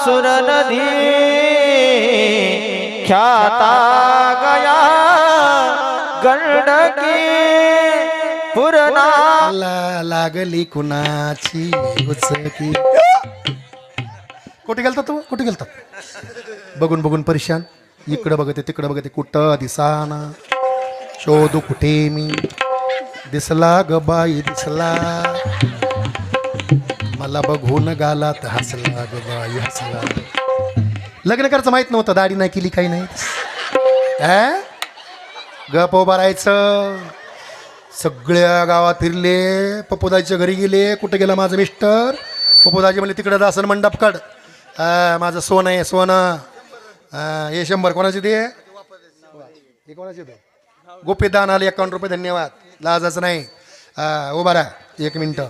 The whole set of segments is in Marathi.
सुर नदी ख्याता गया गंडकी पूर्णा लागली कुणाची उचकी. कुठे गेलता तू? कुठे गेलता? बघून बघून परेशान. इकडं बघते तिकडं बघते, कुठं दिसाना. शोधू कुठे मी? दिसला ग बाई दिसला, मला बघून गालात हसला ग बाई हसला. लग्न करायचं माहित नव्हतं, दाढी नाही केली काही नाही. गप उभा राहायचं. सगळ्या गावात फिरले, पप्पूदाजीच्या घरी गेले. कुठे गेला माझं मिस्टर? पप्पूदाजी म्हणले तिकडं दासन मंडप काढ. माझं सोनं आहे सोनं. हे 100 कोणाचे दे? हे कोणाचे दे? गोपीदान आले 51 रुपये. धन्यवाद. लाजाचं नाही. उभा राहा 1 मिनटं.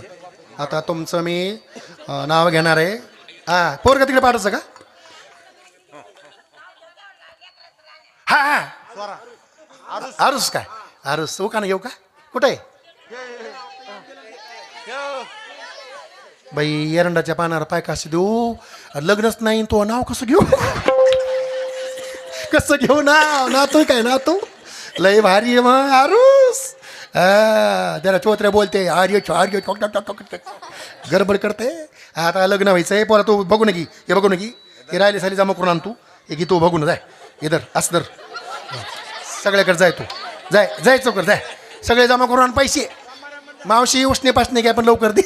आता तुमचं मी नाव घेणार आहे. पोरग तिकडे पाठायचं का? हा आरुस काय? आरुस हो का ना? येऊ का? कुठे आहे बाई? एरंडाच्या पानावर पाय कसं देऊ? लग्नच नाही तो नाव कसं घेऊ? कसं घेऊ नाव? नातू काय नातू? लय भारी आहे मग आरुस. जरा चोत्र्या बोलते, आर्य आर्य गडबड करते. आता लग्न व्हायचंय. पोरा तू बघू नकी, हे बघू नकी, हे राहिले साली जमा करून आण तू. हे की तू बघू ना, जाय इधर असं तर सगळ्याकडे जाय. तू जाय जाय चौकर जाय. सगळे जमा करून आण पैसे. मावशी उष्णे पासणे घ्या पण लवकर दे.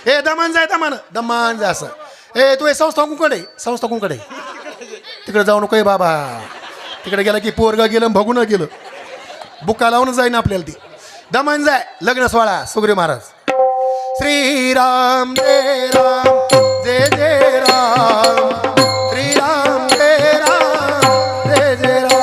हे दमान जाय, दमान दमान जाय असं. तू हे संस्था कुंकडे, संस्था कुंकडे तिकडे जाऊ नको बाबा. तिकडे गेलं की पोरगा गेलं बघून गेलं, बुका लावून जाईन आपल्याला ती. दमान जाय. लग्न सोहळा सुग्रीव महाराज. श्रीराम जय राम जय जय राम. श्रीराम जय राम जय जय राम.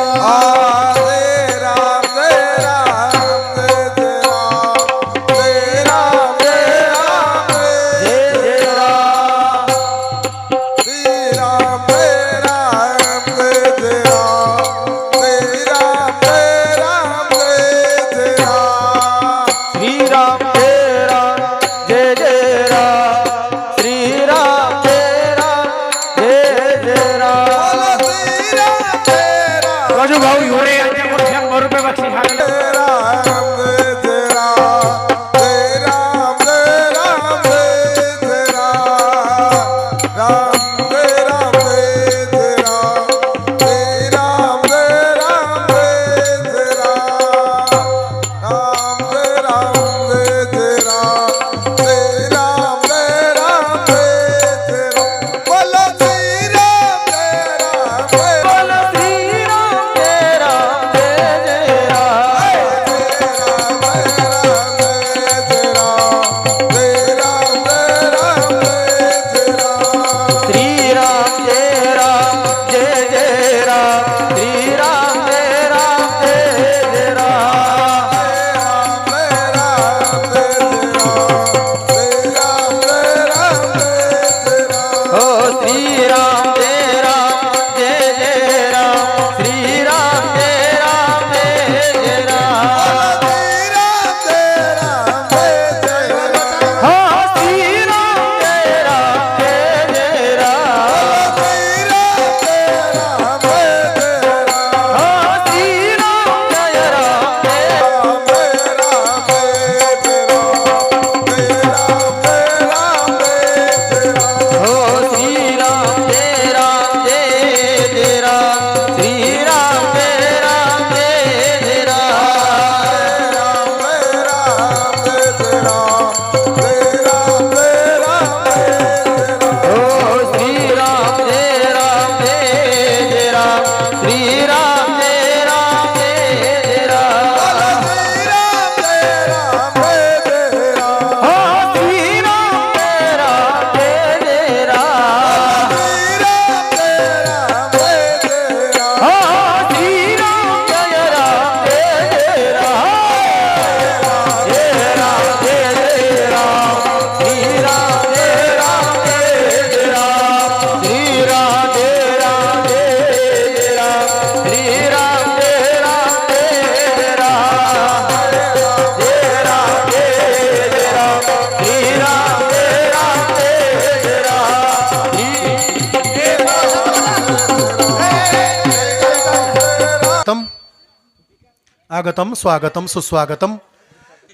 आगतम स्वागतम सुस्वागतम.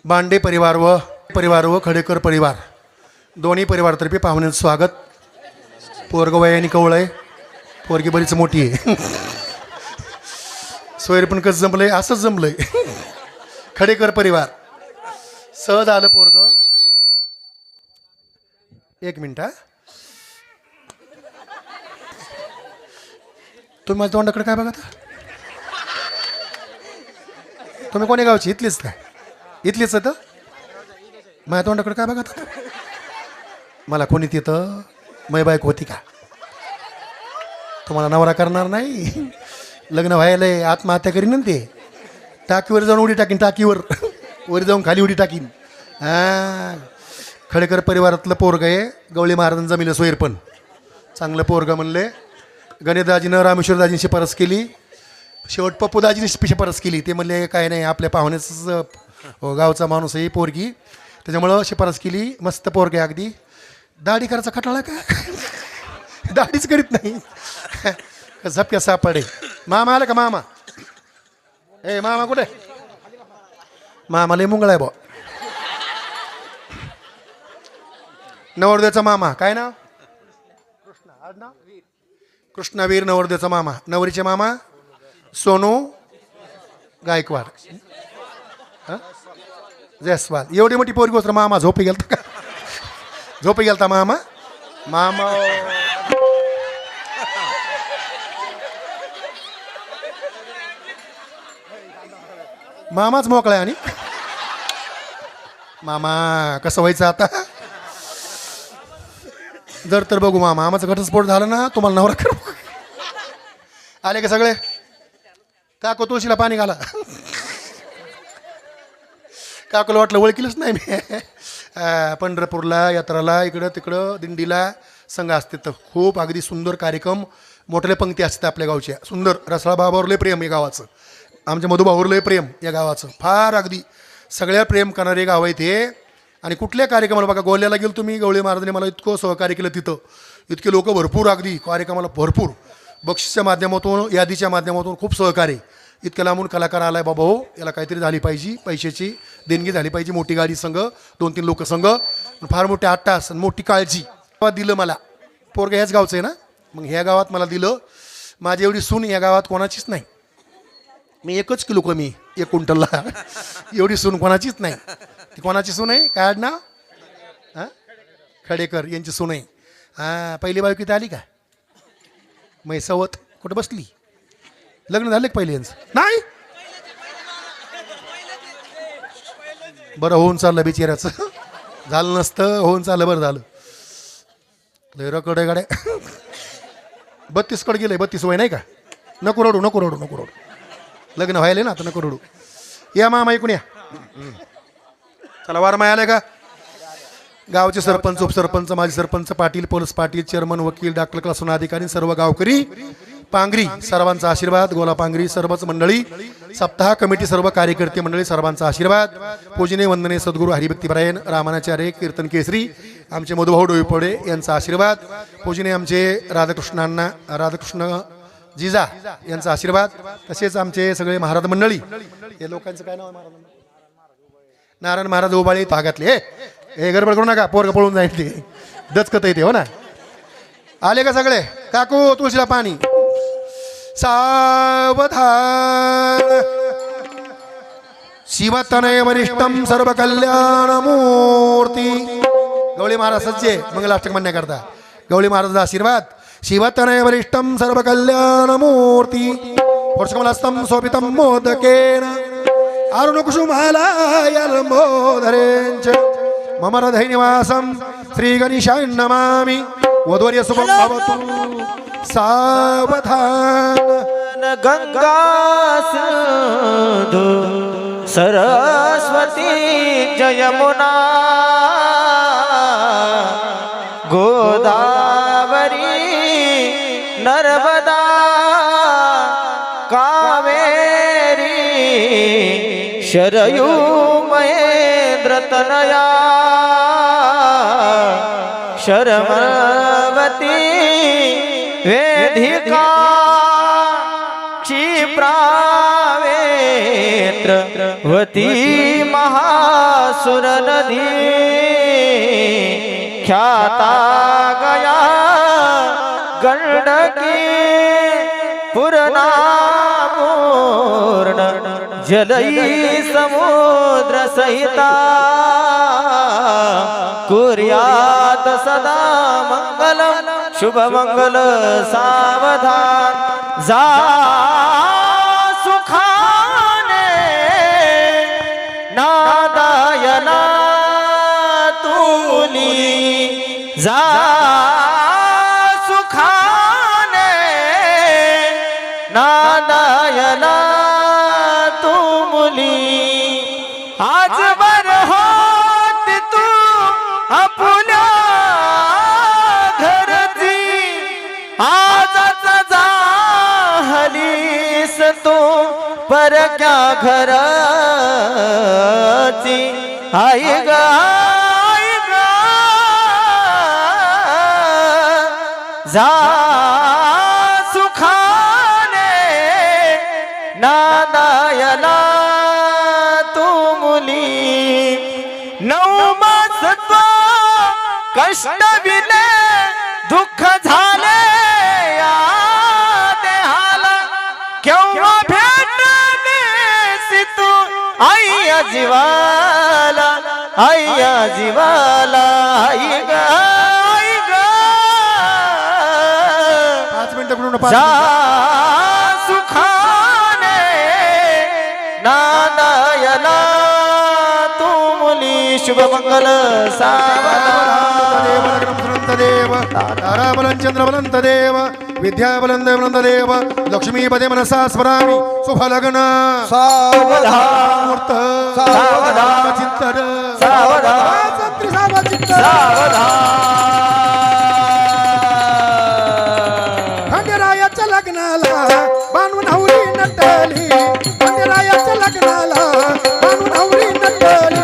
बांडे परिवार व खडेकर परिवार दोन्ही परिवारातर्फे पाहुण्यांचं स्वागत. पोरग वयाने कवळ आहे, पोरगी बरीच मोठी आहे. सोयर पण कसं जमलंय, असंच जमलंय. खडेकर परिवार सहज आलं पोरग. एक मिनिट हा. तुम्ही माझ्या तोंडाकडे काय बघा? तुम्ही कोणी गावची? इथलीच काय? इथलीच तर माझ्या तोंडाकडे काय बघा? मला कोणी तिथं मै बायक होती का? तुम्हाला नवरा करणार नाही. लग्न व्हायलंय, आत्महत्या करीन ना ते. टाकीवर जाऊन उडी टाकीन, टाकीवर वर जाऊन खाली उडी टाकीन. हां, खडेकर परिवारातलं पोरग आहे. गवळी महाराजांचा जमिलं सोयर पण चांगलं पोरग म्हणले. गणेशदाजीनं रामेश्वरदाजींची शिफारस केली. शेवट पप्पूदाजींनी शिफारस केली. ते म्हणले काय नाही, आपल्या पाहुण्याच गावचा माणूस आहे पोरगी, त्याच्यामुळं शिफारस केली. मस्त पोरग आहे अगदी. दाढी करायचा खटाळा का? दाढीच करीत नाही. झपक्या सापडे. मामा आला का? मामा ए मामा कुठे? मामा लय मुंगळा आहे बा. नवरदेवचा मामा काय नाव? कृष्णावीर नवरदेवचा मामा. नवरीचे मामा सोनू गायकवाड. जयस्वाल. एवढी मोठी पोरगी होत मामा झोपी गेलता का? झोपी गेलता मामा. मामा मामाच मोकळा आहे. आणि मामा कसं व्हायचं आता? जर तर बघू मामा, मामाचा घटस्फोट झाला ना तुम्हाला नवरा करू. आले का सगळे? काकू तुळशीला पाणी घाला. काकूला वाटलं ओळखीलच नाही मी. पंढरपूरला यात्राला इकडं तिकडं दिंडीला संघ असते तर खूप अगदी सुंदर कार्यक्रम, मोठ्या पंक्ती असतात आपल्या गावच्या. सुंदर. रसाळ बाबावर लय प्रेम या गावाचं. आमच्या मधुभाऊवर लय प्रेम या गावाचं. फार अगदी सगळ्या प्रेम करणारे गाव आहे ते. आणि कुठल्या कार्यक्रमाला बघा, गोल्याला गेलो तुम्ही, गवळी महाराजांनी मला इतकं सहकार्य केलं. तिथं इतके लोक भरपूर अगदी कार्यक्रमाला भरपूर बक्षीसच्या माध्यमातून, यादीच्या माध्यमातून खूप सहकार्य. इतक्या लांबून कलाकार आलाय बाबा हो, याला काहीतरी झाली पाहिजे, पैशाची देणगी झाली पाहिजे. मोठी गाडी संघ, 2-3 लोक संघ, फार मोठे 8 तास, मोठी काळजी दिलं मला. पोरगा ह्याच गावचं आहे ना, मग ह्या गावात मला दिलं. माझी एवढी सून या गावात कोणाचीच नाही. मी 1 किलो कमी 1 क्विंटलला. एवढी सून कोणाचीच नाही. ती कोणाची सून आहे? काय आडनाव? हां, खडेकर यांची सून आहे. हां, पहिली बायको इथं आली का? म्हैसावत कुठं बसली? लग्न झालं का पहिले यांचं? नाही. बरं होऊन चाललं बिचाऱ्याचं. झालं नसतं, होऊन चाललं, बरं झालं. लय रकडे गाड्या. 32 कडे गेले. 32 वय नाही का? नको रडू, नको रडू, नको रडू. लग्न व्हायला ना आता, नको रडू. या मामा ऐकून या. चला वार माय आले का? गावचे सरपंच, उपसरपंच, माजी सरपंच, पाटील, पोलीस पाटील, चेअरमन, वकील, डॉक्टर, क्लासून अधिकारी, सर्व गावकरी, पांगरी सर्वांचा आशीर्वाद. गोला पांगरी सर्वच मंडळी, सप्ताह कमिटी, सर्व कार्यकर्ते मंडळी सर्वांचा आशीर्वाद. पूजनीय वंदनीय सद्गुरू हरिभक्तीपरायण रामानाचार्य कीर्तन केसरी आमचे मधुभाऊ डोईपोडे यांचा आशीर्वाद. पूजनीय आमचे राधाकृष्ण जिजा यांचा आशीर्वाद. तसेच आमचे सगळे महाराज मंडळी. या लोकांचं काय नाव आहे? महाराज नारायण महाराज उबाळे भागातले. हे गडबड करू नका, पोरग पळून जाईल ते. दचकत येते हो ना. आले का सगळे? काकू तुळशीला पाणी. सावधान शिवतनय वरिष्ठम सर्व कल्याण मूर्ती. गवळी महाराज सज्जे मंगलाष्टक म्हणण्याकरता. गवळी महाराजांचा आशीर्वाद. शिवतनय वरिष्ठम सर्व कल्याण मूर्ती. पुरुषकमलस्थम शोभितम मोदकेन अरुणकुसुमालयलंबोधरेंच मम हृदय निवासम श्री गणेशाय नमामि. वधूवर्य शुभम भवतु. सावधान गंगा सिंधु सरस्वती जयमुना गोदावरी नर्मदा कावेरी शरयू महेंद्रतनया शर्मवती वेदिका क्षिप्रावेत्रवती महासुर नदी ख्याता गया गंडकी पूर्ण जलई समुद्र सहिता कुर्यात सदा मंगलम शुभ मंगल सावधान जा सुखाने नादायना तुली जा सुखाने नादायना तुमली आज बर होत तू आपल्या घरची आजच जाहलीस तू परक्या घरची आई ग जा सुखाने नादायना तुमली नऊ मास कष्ट विले दुःख झाले या देहाला केव्हा भेटलीस तू आईया जीवाला आईया जीवाला आई ग जा सुखाने नादायना तुमली शुभ मंगल सावधान देव ताराबलं चंद्रबलंत देव विद्याबलंत बलंत देव लक्ष्मीपदे मनसा स्मरामि शुभलग्न सावधान मूर्त सावधान चित्तर सावधान खंडेरायाच्या लग्नाला बांधून हवरी नटली खंडेरायाच्या लग्नाला बांधून हवरी नटली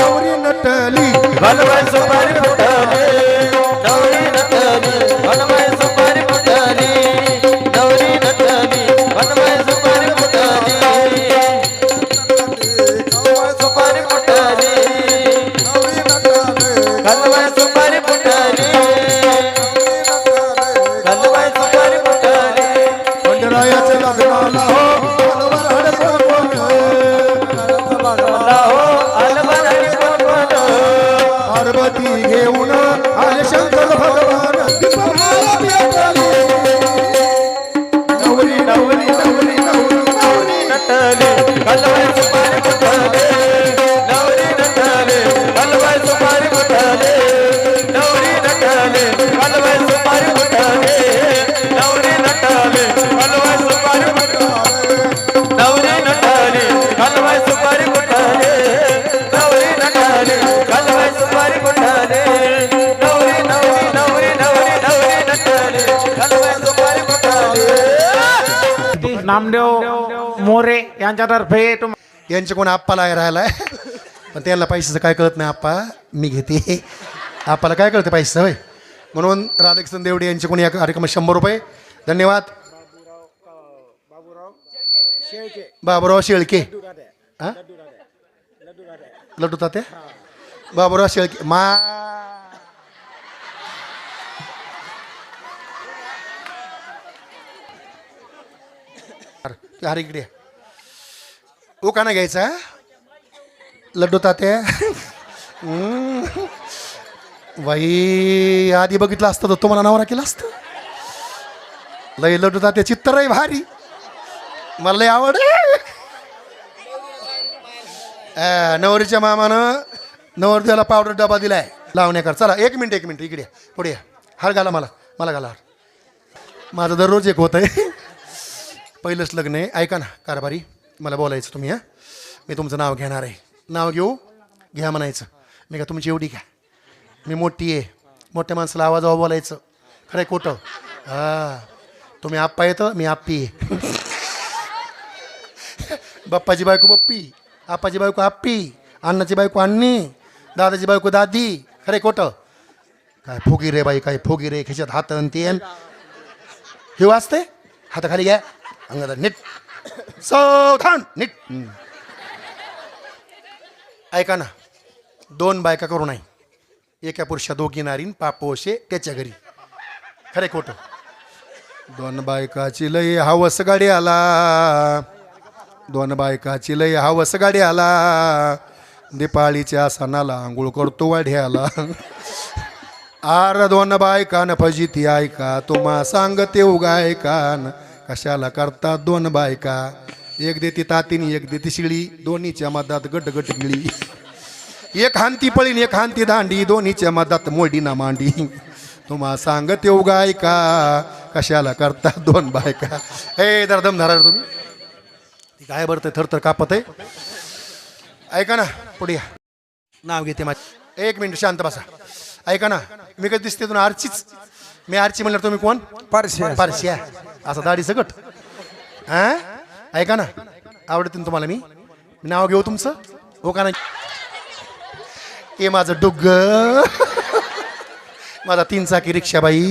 हवरी नटली बलवाई सुपारी फुटली नवरी नटली बलवाई सुपारी फुटली नवरी नटली बलवाई सुपारी फुटली सुपारी फुटली बलवाई सुपारी फुटली बलवाई सुपारी फुटली खंडेरायाच्या लग्नाला पार्वती घेऊन आले शंकर भगवान दीपमाला भेटली नवरी नवरी नवरी नवरी नवरी नटली बलवाई सुपारी फुटली नवरी नटली बलवाई सुपारी फुटली नवरी नटली बलवाई सुपारी फुटली नवरी नटली बलवाई सुपारी फुटली नवरी नटली बलवाई सुपारी फुटली नवरी नटली बलवाई सुपारी फुटली नवरी नवरी नवरी नवरी नवरी नटली बलवाई सुपारी फुटली नामदेव मोरे यांच्यातर्फे यांचे कोण आप्पाला राहिलाय पण त्यांना पैशाचं काय कळत नाही आप्पा मी घेते आप्पाला काय कळतं पैशाचं होय म्हणून राधाकृष्ण देवडे यांचे कोणी या कार्यक्रमात 100 रुपये धन्यवाद बाबूराव शेळके हा लड्डू तात्या बाबूराव शेळके मा अरे इकडे ओ का नाही घ्यायचा लड्डू तात्या बाई आधी बघितलं असतं तर तुम्हाला नवरा केला असतं लय लड्डू तात्या चित्तर आहे भारी मला लय आवड नवरीच्या मामानं नवरदेवाला पावडर डबा दिलाय लावण्याकर चला एक मिनिट इकडे पुढे या. हार घाला मला घाला हार माझं दररोज एक होत आहे पहिलंच लग्न आहे ऐका ना कारभारी मला बोलायचं तुम्ही हां मी तुमचं नाव घेणार आहे नाव घ्या म्हणायचं मी का तुमची एवढी घ्या मी मोठी आहे मोठ्या माणसाला आवाजावर बोलायचं खरं आहे खोटं हां तुम्ही आप्पा येतं मी आप्पी आहे बाप्पाची बायको बप्पी आप्पाची बायको आप्पी अण्णाची बायको अण्णी दादाची बायको दादी खरे खोटं काय फुगी रे बाई काय फुगी रे खिशात हात आणि तेन हे वाचते हाताखाली घ्या अंगात नीट सावधान नीट ऐका ना 2 बायका करू नाही एका पुरुषा दोघी नारीन पापोशे त्याच्या घरी खरे खोटं 2 बायकाची लय हवस गाडी आला 2 बायकाची लय हवस गाडी आला दिपाळीच्या सणाला आंघोळ करतो वाढ्याला आर 2 बायकान फजिती ऐका तुम्हा सांगते उगाय कान कशाला करतात 2 बायका एक देती तातीनी एक देती शिळी दोन्हीच्या मधात गटगट गिळी एक हांती पळीन एक हांती दांडी दोन्हीच्या मधात मोडी ना मांडी तुम्हा सांगते उगाय का कशाला करतात 2 बायका हे जरा दम धरा रे तुम्ही ती काय बरं थरथर कापत आहे ऐका ना पुढे या नाव घेते माझं 1 मिनिट शांत बसा ऐका ना मी कधी दिसते तुम्ही आरचीच मी आरची म्हणलं तुम्ही कोण पारशी असं दाढी सकट हा ऐका ना आवडते तुम्हाला मी नाव घेऊ तुमचं हो का नाही हे माझं डुग्ग माझा 3 चाकी रिक्षा बाई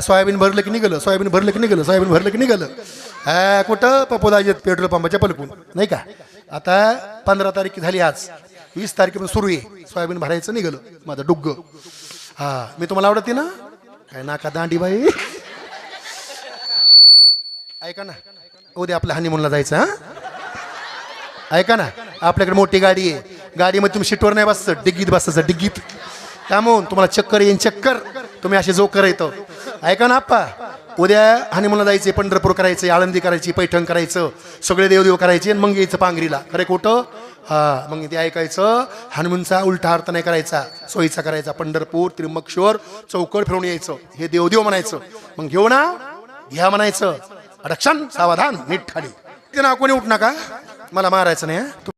सोयाबीन भरलं की निघालं सोयाबीन भरलं की निघालं सोयाबीन भरलं की निघालं कुठं पपोदाजीत पेट्रोल पंपाच्या पलकून नाही का आता 15 तारीख झाली आज 20 तारखेपासून सुरू आहे सोयाबीन भरायचं निघालं माझं डुग्ग हा मी तुम्हाला आवडते ना काय नाका दांडी बाई ऐका ना उद्या आपल्या हनीमूनला जायचं हा ऐका ना आपल्याकडे मोठी गाडी आहे गाडीमध्ये तुम्ही सीटवर नाही बसायचं डिग्गीत बसायचं डिग्गीत त्यामुळं तुम्हाला चक्कर येईन चक्कर तुम्ही असे जोकर येतो ऐका ना आप्पा उद्या हनीमूनला जायचे पंढरपूर करायचे आळंदी करायची पैठण करायचं सगळे देवदेव करायचे आणि मग यायचं पांगरीला खरे खोटं हा मग ते ऐकायचं हनुमानचा उलटा अर्थ नाही करायचा सोयीचा करायचा पंढरपूर त्र्यंबकेश्वर चौकड फिरून यायचं हे देवदेव म्हणायचं मग घेऊ ना घ्या म्हणायचं अडक्षण सावधान नीट खाली ते ना कोणी उठ नका मला मारायचं नाही